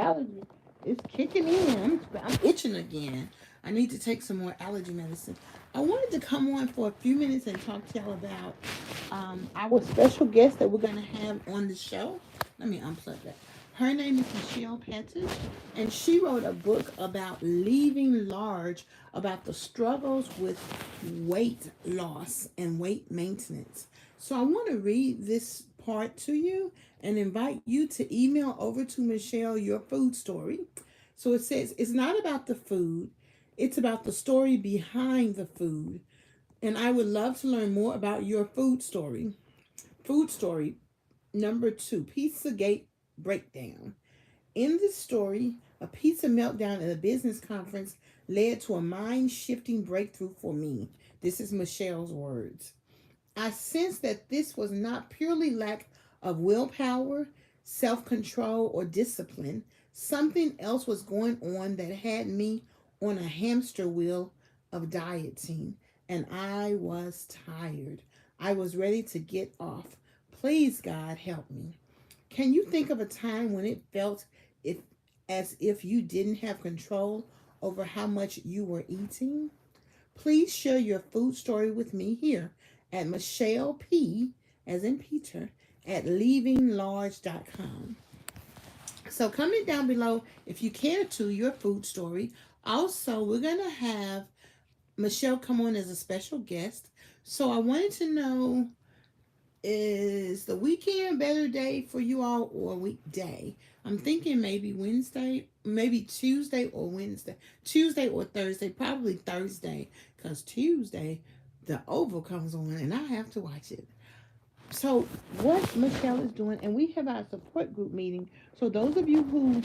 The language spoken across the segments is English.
allergy is kicking in. I'm itching again. I need to take some more allergy medicine. I wanted to come on for a few minutes and talk to y'all about our special guest that we're going to have on the show. Let me unplug that. Her name is Michellep, and she wrote a book about leaving large, about the struggles with weight loss and weight maintenance. So I want to read this part to you and invite you to email over to Michelle your food story. So it says, it's not about the food, it's about the story behind the food. And I would love to learn more about your food story. Food story number 2, Pizzagate Breakdown. In this story, a pizza meltdown at a business conference led to a mind shifting breakthrough for me. This is Michelle's words. I sensed that this was not purely lack of willpower, self control, or discipline. Something else was going on that had me on a hamster wheel of dieting, and I was tired. I was ready to get off. Please, God, help me. Can you think of a time when it felt if, as if you didn't have control over how much you were eating? Please share your food story with me here at Michelle P, as in Peter, at leavinglarge.com. So comment down below if you care to your food story. Also, we're going to have Michelle come on as a special guest. So I wanted to know, is the weekend a better day for you all or weekday? I'm thinking maybe Wednesday, maybe Tuesday or Wednesday. Tuesday or Thursday, probably Thursday, because Tuesday the Oval comes on and I have to watch it. So what Michelle is doing, and we have our support group meeting. So those of you who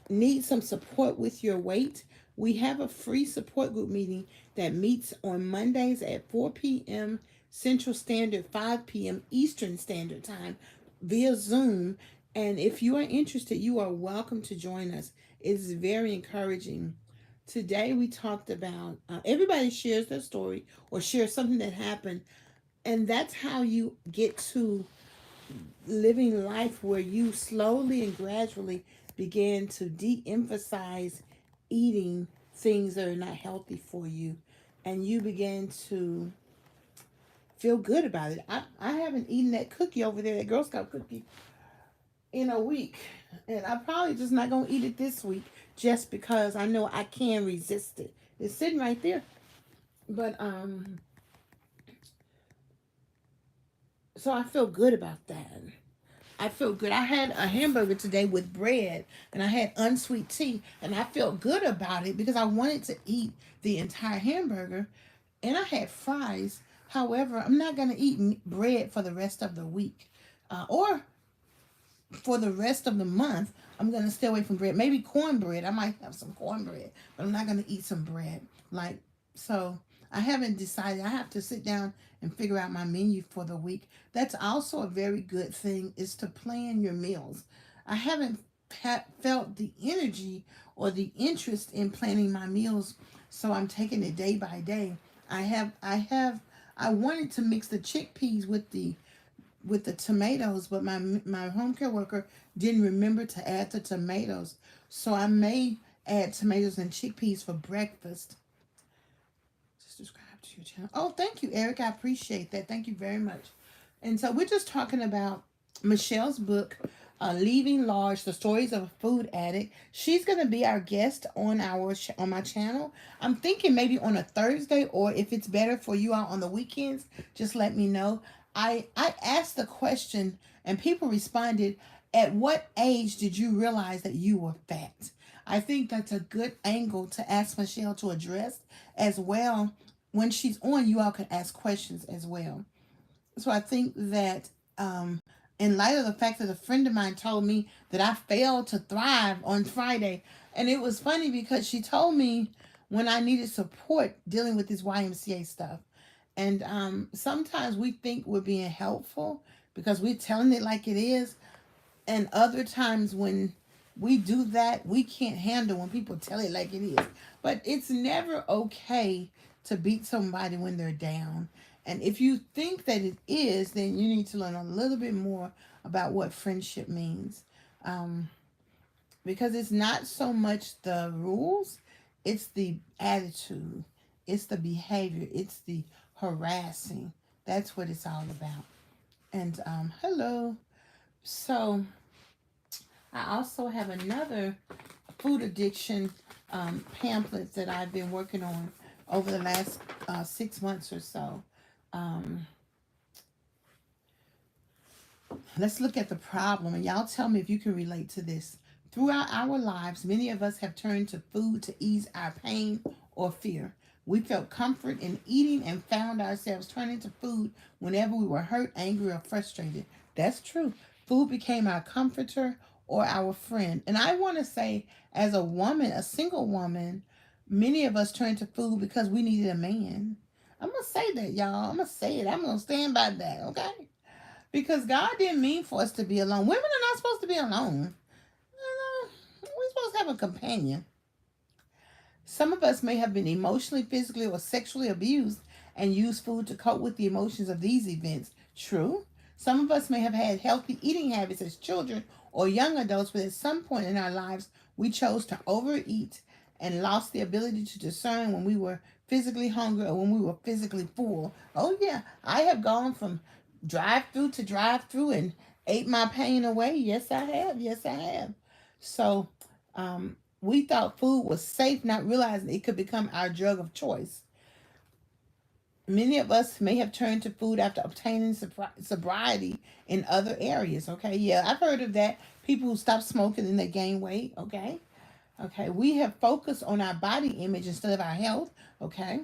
need some support with your weight, we have a free support group meeting that meets on Mondays at 4 p.m. Central Standard, 5 p.m. Eastern Standard Time via Zoom. And if you are interested, you are welcome to join us. It's very encouraging. Today we talked about everybody shares their story or shares something that happened, and that's how you get to living life where you slowly and gradually began to de-emphasize eating things that are not healthy for you, and you began to feel good about it. I haven't eaten that cookie over there, that Girl Scout cookie, in a week, and I'm probably just not gonna eat it this week just because I know I can resist it. It's sitting right there, but so I feel good about that. I feel good. I had a hamburger today with bread and I had unsweet tea, and I felt good about it because I wanted to eat the entire hamburger, and I had fries. However, I'm not going to eat bread for the rest of the week, or for the rest of the month. I'm going to stay away from bread. Maybe cornbread. I might have some cornbread, but I'm not going to eat some bread. Like, so I haven't decided. I have to sit down and figure out my menu for the week. That's also a very good thing, is to plan your meals. I haven't felt the energy or the interest in planning my meals, so I'm taking it day by day. I wanted to mix the chickpeas with the tomatoes, but my home care worker didn't remember to add the tomatoes. So I may add tomatoes and chickpeas for breakfast. Subscribe to your channel. Oh, thank you, Eric. I appreciate that. Thank you very much. And so we're just talking about Michelle's book, Leaving Large: The Stories of a Food Addict. She's going to be our guest on on my channel. I'm thinking maybe on a Thursday, or if it's better for you out on the weekends, just let me know. I asked the question and people responded, at what age did you realize that you were fat? I think that's a good angle to ask Michelle to address as well. When she's on, you all can ask questions as well. So I think that in light of the fact that a friend of mine told me that I failed to thrive on Friday, and it was funny because she told me when I needed support dealing with this YMCA stuff. And sometimes we think we're being helpful because we're telling it like it is. And other times when we do that, we can't handle when people tell it like it is. But it's never okay to beat somebody when they're down. And if you think that it is, then you need to learn a little bit more about what friendship means. because it's not so much the rules, it's the attitude, it's the behavior, it's the harassing. That's what it's all about. And hello. So I also have another food addiction pamphlet that I've been working on over the last 6 months or so. Um, let's look at the problem, and y'all tell me if you can relate to this. Throughout our lives, many of us have turned to food to ease our pain or fear. We felt comfort in eating and found ourselves turning to food whenever we were hurt, angry, or frustrated. That's true. Food became our comforter or our friend. And I want to say, as a woman, a single woman, many of us turned to food because we needed a man. I'm going to say that, y'all. I'm going to say it. I'm going to stand by that, okay? Because God didn't mean for us to be alone. Women are not supposed to be alone. We're supposed to have a companion. Some of us may have been emotionally, physically, or sexually abused and used food to cope with the emotions of these events. True. Some of us may have had healthy eating habits as children or young adults, but at some point in our lives, we chose to overeat and lost the ability to discern when we were physically hungry or when we were physically full. Oh, yeah. I have gone from drive through to drive through and ate my pain away. Yes, I have. Yes, I have. So, we thought food was safe, not realizing it could become our drug of choice. Many of us may have turned to food after obtaining sobriety in other areas. Okay, yeah, I've heard of that. People who stop smoking and they gain weight. Okay, okay, we have focused on our body image instead of our health. Okay,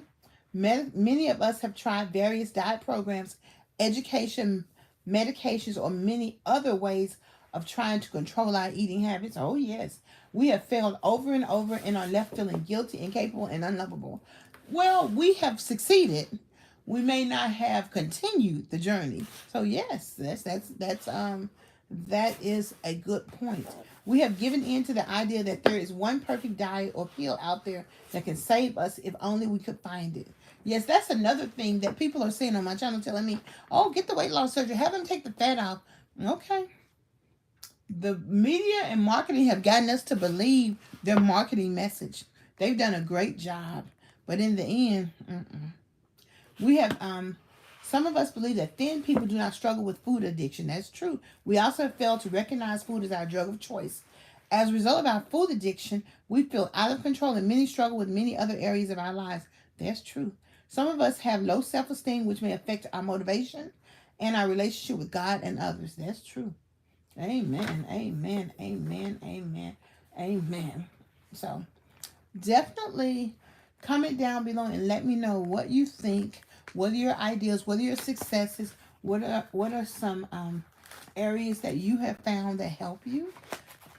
many of us have tried various diet programs, education, medications, or many other ways of trying to control our eating habits. Oh, yes. We have failed over and over and are left feeling guilty, incapable, and unlovable. Well, we have succeeded. We may not have continued the journey. So yes, that is a good point. We have given in to the idea that there is one perfect diet or pill out there that can save us if only we could find it. Yes, that's another thing that people are saying on my channel, telling me, oh, get the weight loss surgery, have them take the fat off. Okay. The media and marketing have gotten us to believe their marketing message. They've done a great job. But in the end, we have some of us believe that thin people do not struggle with food addiction. That's true. We also have failed to recognize food as our drug of choice. As a result of our food addiction, we feel out of control and many struggle with many other areas of our lives. That's true. Some of us have low self-esteem, which may affect our motivation and our relationship with God and others. That's true. Amen. Amen. Amen. Amen. Amen. So definitely comment down below and let me know what you think. What are your ideas? What are your successes? What are some areas that you have found that help you?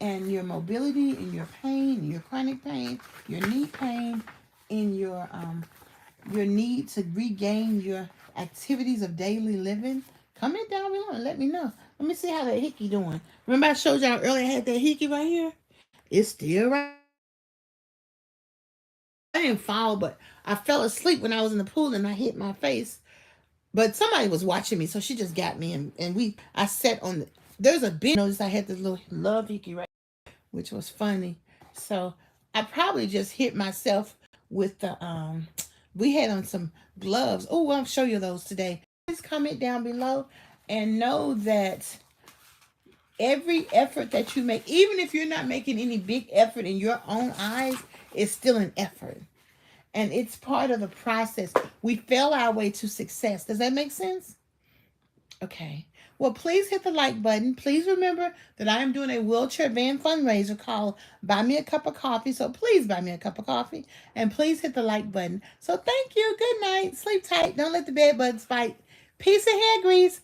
And your mobility, in your pain, your chronic pain, your knee pain, in your need to regain your activities of daily living. Comment down below and let me know. Let me see how that hickey doing. Remember I showed y'all earlier I had that hickey right here? It's still right there. I didn't fall, but I fell asleep when I was in the pool and I hit my face. But somebody was watching me, so she just got me and I sat on the there's a bench. Notice I had this little love hickey right, which was funny. So I probably just hit myself with the we had on some gloves. Oh, I'll show you those today. Please comment down below and know that every effort that you make, even if you're not making any big effort in your own eyes, is still an effort. And it's part of the process. We fail our way to success. Does that make sense? Okay. Well, please hit the like button. Please remember that I am doing a wheelchair van fundraiser called Buy Me a Cup of Coffee. So please buy me a cup of coffee and please hit the like button. So thank you. Good night. Sleep tight. Don't let the bed bugs bite. Peace and hair grease.